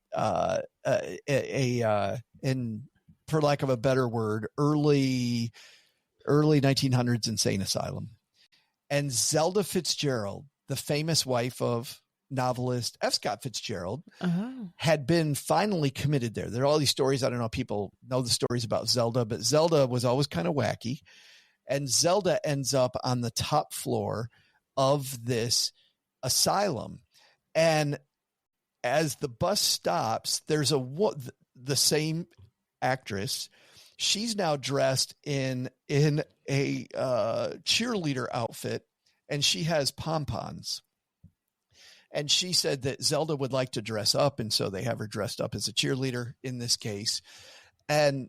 A: for lack of a better word, early 1900s insane asylum. And Zelda Fitzgerald, the famous wife of novelist F. Scott Fitzgerald, had been finally committed there. There are all these stories. I don't know if people know the stories about Zelda, but Zelda was always kind of wacky. And Zelda ends up on the top floor of this asylum. And as the bus stops, there's the same actress. She's now dressed in a cheerleader outfit, and she has pom-poms. And she said that Zelda would like to dress up, and so they have her dressed up as a cheerleader in this case. And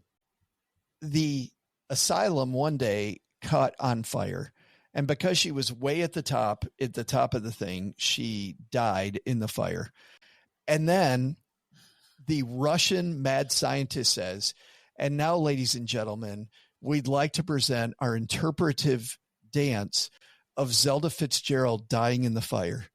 A: the asylum one day caught on fire. And because she was way at the top of the thing, she died in the fire. And then the Russian mad scientist says, and now, ladies and gentlemen, we'd like to present our interpretive dance of Zelda Fitzgerald dying in the fire.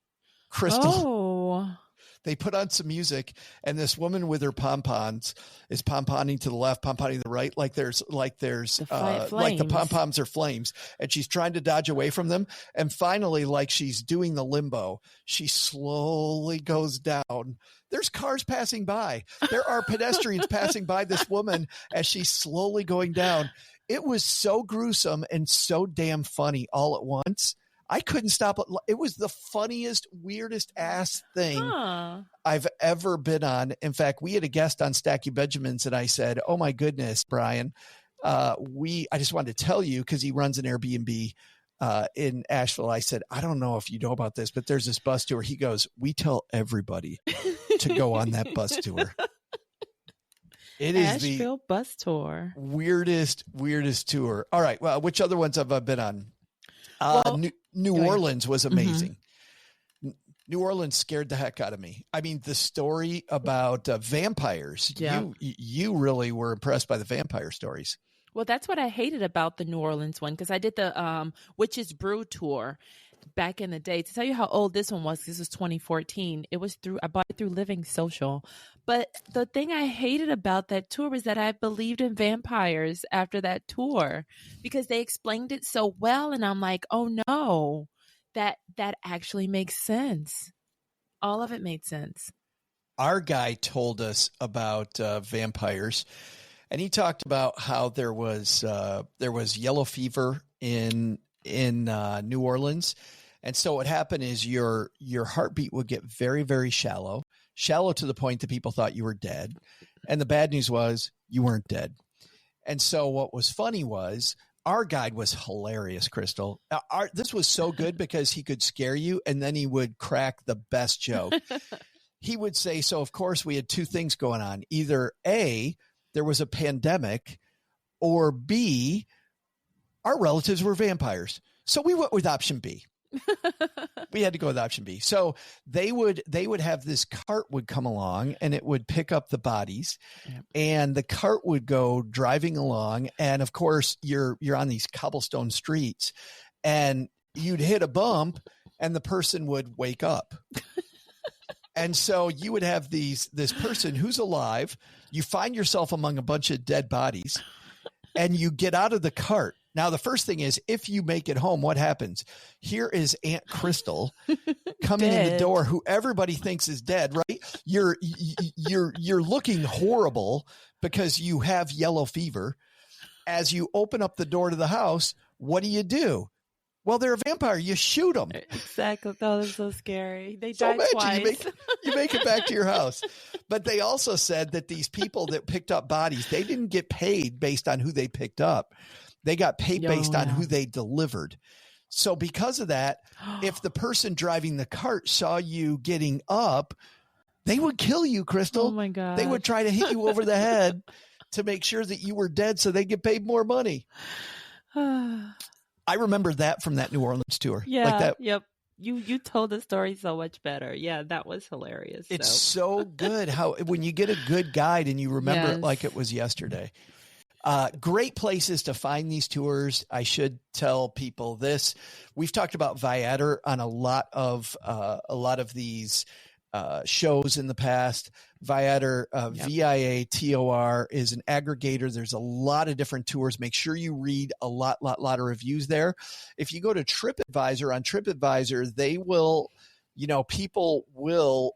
A: Crystal.
B: Oh.
A: They put on some music, and this woman with her pom-poms is pom-pomming to the left, pom-pomming to the right, like there's like the pom-poms are flames, and she's trying to dodge away from them. And finally, like she's doing the limbo, she slowly goes down. There's cars passing by. There are pedestrians passing by this woman as she's slowly going down. It was so gruesome and so damn funny all at once. I couldn't stop it. It was the funniest, weirdest ass thing I've ever been on. In fact, we had a guest on Stacky Benjamins, and I said, oh my goodness, Brian, I just wanted to tell you, because he runs an Airbnb in Asheville. I said, I don't know if you know about this, but there's this bus tour. He goes, we tell everybody to go on that bus tour. It is
B: Asheville
A: the
B: bus tour.
A: Weirdest tour. All right. Well, which other ones have I been on? New Orleans was amazing. Mm-hmm. New Orleans scared the heck out of me. I mean, the story about vampires. Yeah. You really were impressed by the vampire stories.
B: Well, that's what I hated about the New Orleans one, because I did the Witches Brew tour back in the day. To tell you how old this one was, this was 2014. I bought it through Living Social. But the thing I hated about that tour was that I believed in vampires after that tour, because they explained it so well, and I'm like, oh no, that actually makes sense. All of it made sense.
A: Our guy told us about vampires, and he talked about how there was yellow fever in New Orleans. And so what happened is your heartbeat would get very, very shallow to the point that people thought you were dead. And the bad news was you weren't dead. And so what was funny was our guide was hilarious, Crystal. This was so good because he could scare you, and then he would crack the best joke. He would say, so of course we had two things going on. Either A, there was a pandemic, or B, our relatives were vampires. So we went with option B. We had to go with option B. So they would have this cart would come along, and it would pick up the bodies, and the cart would go driving along. And of course you're on these cobblestone streets, and you'd hit a bump and the person would wake up. And so you would have this person who's alive. You find yourself among a bunch of dead bodies, and you get out of the cart. Now, the first thing is, if you make it home, what happens? Here is Aunt Crystal coming in the door, who everybody thinks is dead, right? You're looking horrible because you have yellow fever. As you open up the door to the house, what do? Well, they're a vampire. You shoot them.
B: Exactly. Oh, that's so scary. They died twice.
A: You make it back to your house. But they also said that these people that picked up bodies, they didn't get paid based on who they picked up. They got paid based on who they delivered. So because of that, if the person driving the cart saw you getting up, they would kill you, Crystal.
B: Oh, my God.
A: They would try to hit you over the head to make sure that you were dead so they get paid more money. I remember that from that New Orleans tour.
B: Yeah.
A: Like that.
B: Yep. You told the story so much better. Yeah, that was hilarious.
A: It's so good how when you get a good guide and you remember it like it was yesterday. Great places to find these tours. I should tell people this. We've talked about Viator on a lot of these shows in the past. Viator, Viator is an aggregator. There's a lot of different tours. Make sure you read a lot of reviews there. If you go to TripAdvisor, on TripAdvisor, they will, people will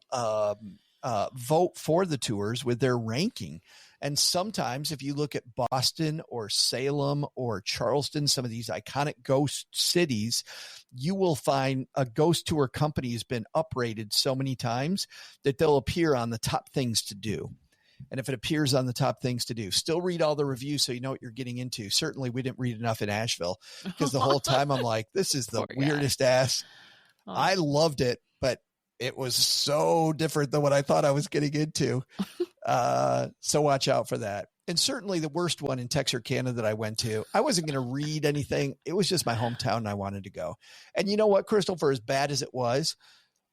A: vote for the tours with their ranking. And sometimes if you look at Boston or Salem or Charleston, some of these iconic ghost cities, you will find a ghost tour company has been uprated so many times that they'll appear on the top things to do. And if it appears on the top things to do, still read all the reviews so you know what you're getting into. Certainly we didn't read enough in Asheville, because the whole time I'm like, this is the weirdest ass. Oh. I loved it, but it was so different than what I thought I was getting into. So watch out for that. And certainly the worst one in Texarkana that I went to, I wasn't going to read anything. It was just my hometown and I wanted to go. And you know what, Crystal, for as bad as it was,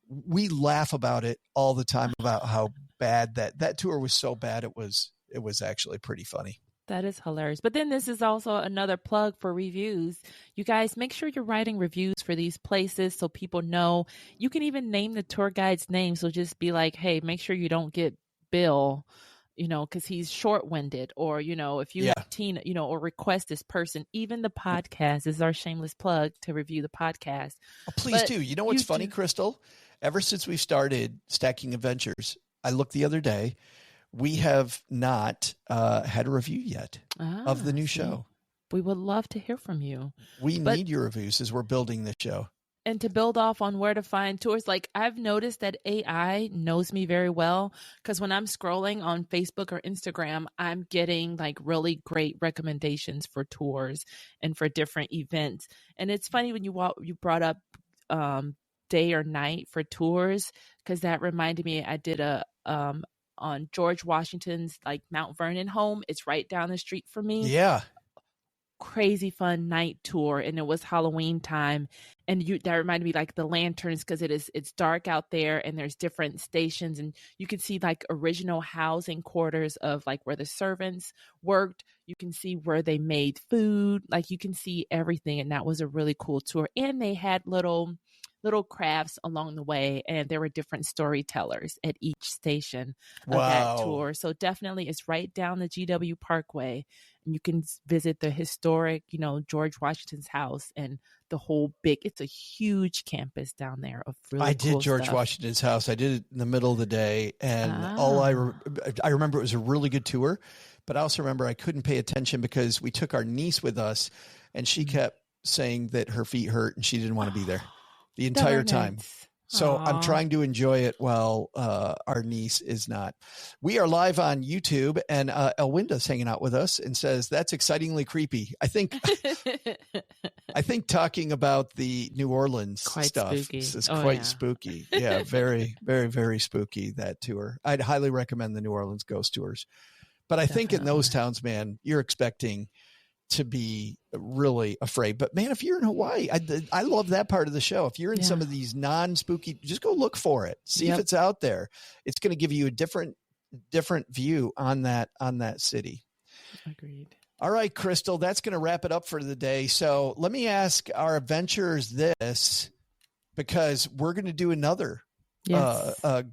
A: we laugh about it all the time about how bad that tour was. So bad. It was actually pretty funny.
B: That is hilarious. But then this is also another plug for reviews. You guys, make sure you're writing reviews for these places so people know. You can even name the tour guide's name. So just be like, hey, make sure you don't get Bill, because he's short-winded, or, if you have Tina, or request this person. Even the podcast is our shameless plug to review the podcast.
A: Oh, please do. You know what's funny, Crystal? Ever since we started Stacking Adventures, I looked the other day, we have not had a review yet of the new show.
B: We would love to hear from you.
A: We need your reviews as we're building this show.
B: And to build off on where to find tours, like I've noticed that AI knows me very well, because when I'm scrolling on Facebook or Instagram, I'm getting like really great recommendations for tours and for different events. And it's funny when you brought up day or night for tours, because that reminded me I did a on George Washington's like Mount Vernon home. It's right down the street from me.
A: Yeah.
B: crazy fun night tour, and it was Halloween time, and that reminded me like the lanterns, because it's dark out there and there's different stations, and you can see like original housing quarters of like where the servants worked. You can see where they made food, like you can see everything, and that was a really cool tour. And they had little crafts along the way, and there were different storytellers at each station of that tour. So definitely it's right down the GW Parkway, and you can visit the historic, George Washington's house, and the whole it's a huge campus down there of really
A: I
B: cool
A: did George
B: stuff.
A: Washington's house. I did it in the middle of the day, and I remember it was a really good tour, but I also remember I couldn't pay attention because we took our niece with us, and she kept saying that her feet hurt and she didn't want to be there the entire time. So I'm trying to enjoy it while our niece is not. We are live on YouTube, and Elwinda's hanging out with us and says, that's excitingly creepy. I think talking about the New Orleans stuff is quite spooky. Yeah, very, very, very spooky, that tour. I'd highly recommend the New Orleans ghost tours. But I think in those towns, man, you're expecting to be really afraid. But man, if you're in Hawaii, I love that part of the show. If you're in some of these non-spooky, just go look for it. See if it's out there. It's going to give you a different view on that city.
B: Agreed.
A: All right, Crystal, that's going to wrap it up for the day. So let me ask our adventurers this, because we're going to do another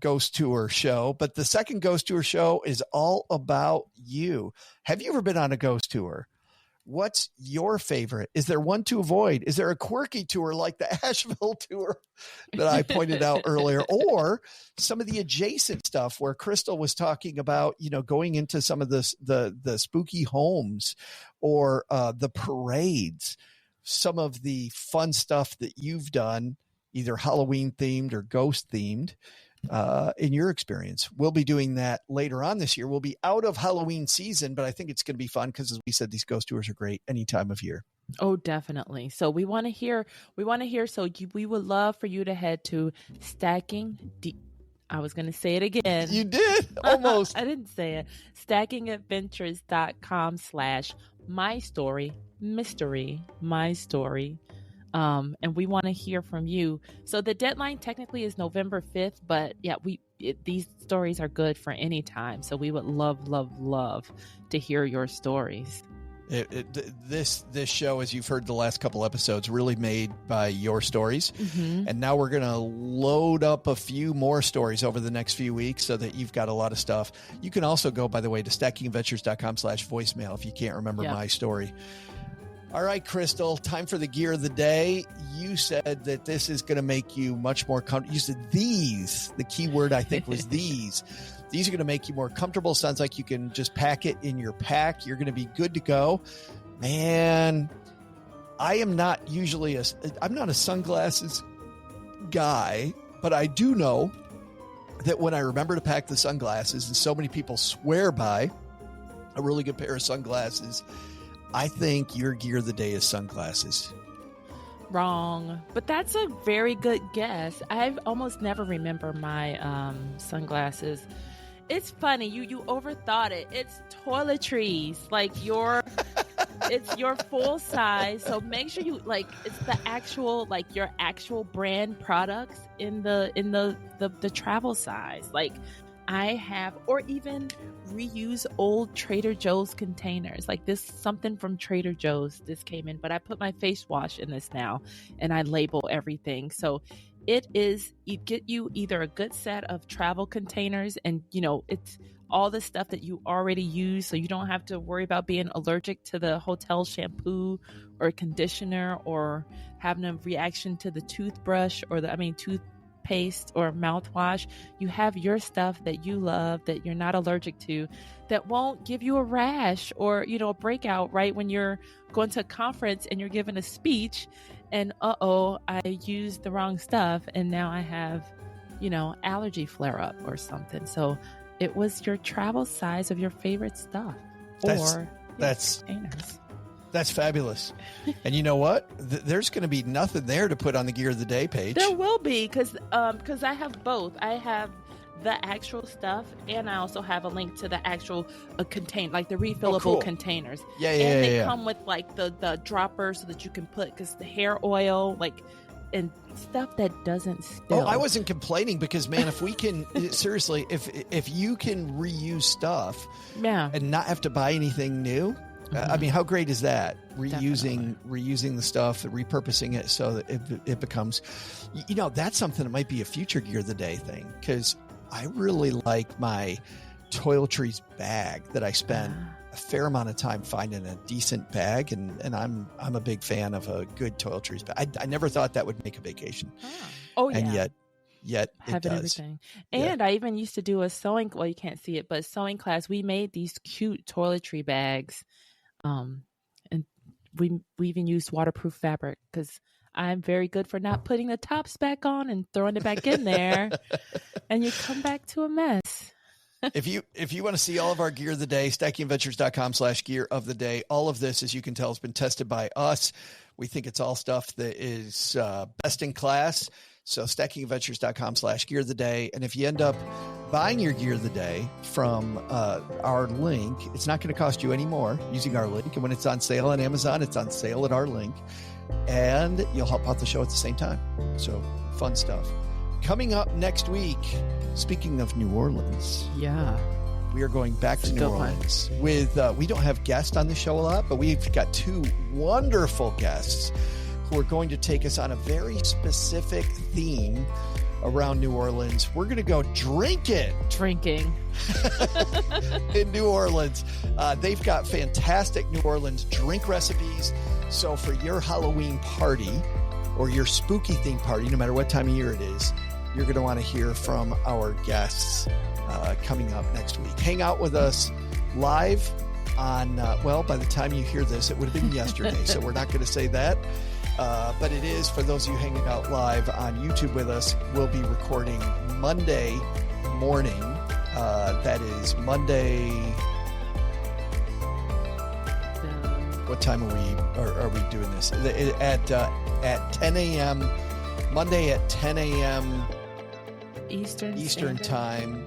A: ghost tour show, but the second ghost tour show is all about you. Have you ever been on a ghost tour? What's your favorite? Is there one to avoid? Is there a quirky tour like the Asheville tour that I pointed out earlier, or some of the adjacent stuff where Crystal was talking about, going into some of the spooky homes, or the parades, some of the fun stuff that you've done, either Halloween themed or ghost themed, in your experience. We'll be doing that later on this year. We'll be out of Halloween season, but I think it's going to be fun because, as we said, these ghost tours are great any time of year.
B: Oh, definitely. So we want to hear. So we would love for you to head to I was going to say it again.
A: You did almost.
B: I didn't say it. stackingadventures.com/mystory. And we want to hear from you. So the deadline technically is November 5th, but these stories are good for any time. So we would love, love, love to hear your stories.
A: This show, as you've heard the last couple episodes, really made by your stories. Mm-hmm. And now we're going to load up a few more stories over the next few weeks so that you've got a lot of stuff. You can also go, by the way, to stackingadventures.com/voicemail if you can't remember my story. All right, Crystal, time for the gear of the day. You said that this is going to make you much more comfortable. You said these. The key word, I think, was these. These are going to make you more comfortable. Sounds like you can just pack it in your pack. You're going to be good to go. Man, I am not usually I'm not a sunglasses guy, but I do know that when I remember to pack the sunglasses, and so many people swear by a really good pair of sunglasses, I think your gear of the day is sunglasses.
B: Wrong, but that's a very good guess. I almost never remember my sunglasses. It's funny, you overthought it. It's toiletries, like it's your full size. So make sure you it's the actual your actual brand products in the travel size. I have, or even reuse old Trader Joe's containers. This, something from Trader Joe's, this came in, but I put my face wash in this now, and I label everything. So you get you either a good set of travel containers, and it's all the stuff that you already use, so you don't have to worry about being allergic to the hotel shampoo or conditioner, or having a reaction to the toothbrush or toothpaste or mouthwash. You have your stuff that you love, that you're not allergic to, that won't give you a rash or a breakout right when you're going to a conference and you're giving a speech and I used the wrong stuff and now I have allergy flare up or something. So it was your travel size of your favorite stuff.
A: That's fabulous. And you know what? There's going to be nothing there to put on the gear of the day page.
B: There will be, because I have both. I have the actual stuff, and I also have a link to the actual contain, like the refillable
A: cool.
B: containers.
A: Yeah,
B: and they come with like the dropper so that you can put, because the hair oil, like, and stuff that doesn't spill.
A: Oh, I wasn't complaining because, man, if we can seriously, if you can reuse stuff, and not have to buy anything new, I mean, how great is that? Reusing the stuff, repurposing it so that it becomes, that's something that might be a future Gear of the Day thing, because I really like my toiletries bag that I spend a fair amount of time finding a decent bag, and I'm a big fan of a good toiletries bag. I never thought that would make a vacation. And yet it does.
B: Everything. And I even used to do a sewing, well, you can't see it, but sewing class, we made these cute toiletry bags. And we even used waterproof fabric, because I'm very good for not putting the tops back on and throwing it back in there, and you come back to a mess.
A: If you want to see all of our Gear of the Day, stackingadventures.com/gear of the day. All of this, as you can tell, has been tested by us. We think it's all stuff that is best in class. So stackingadventures.com/gear of the day. And if you end up buying your Gear of the Day from our link, it's not going to cost you any more using our link. And when it's on sale on Amazon, it's on sale at our link. And you'll help out the show at the same time. So fun stuff. Coming up next week, speaking of New Orleans.
B: Yeah.
A: We are going back to New Orleans with, we don't have guests on the show a lot, but we've got two wonderful guests who are going to take us on a very specific theme around New Orleans. We're going to go drinking in New Orleans. They've got fantastic New Orleans drink recipes. So for your Halloween party or your spooky theme party, no matter what time of year it is, you're going to want to hear from our guests coming up next week. Hang out with us live on, by the time you hear this, it would have been yesterday. So we're not going to say that. But it is, for those of you hanging out live on YouTube with us, we'll be recording Monday morning. That is Monday. What time are we doing this? At 10 a.m. Monday at 10 a.m. Eastern time.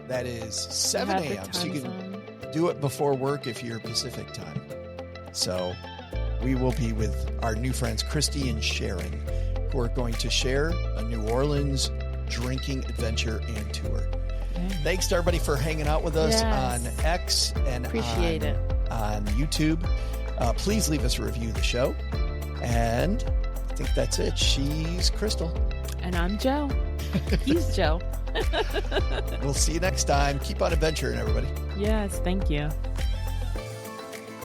A: That is 7 a.m. So you can do it before work if you're Pacific time. So we will be with our new friends, Christy and Sharon, who are going to share a New Orleans drinking adventure and tour. Thanks to everybody for hanging out with us on X and
B: appreciate it
A: on YouTube. Please leave us a review of the show. And I think that's it. She's Crystal.
B: And I'm Joe. He's Joe.
A: We'll see you next time. Keep on adventuring, everybody.
B: Yes, thank you.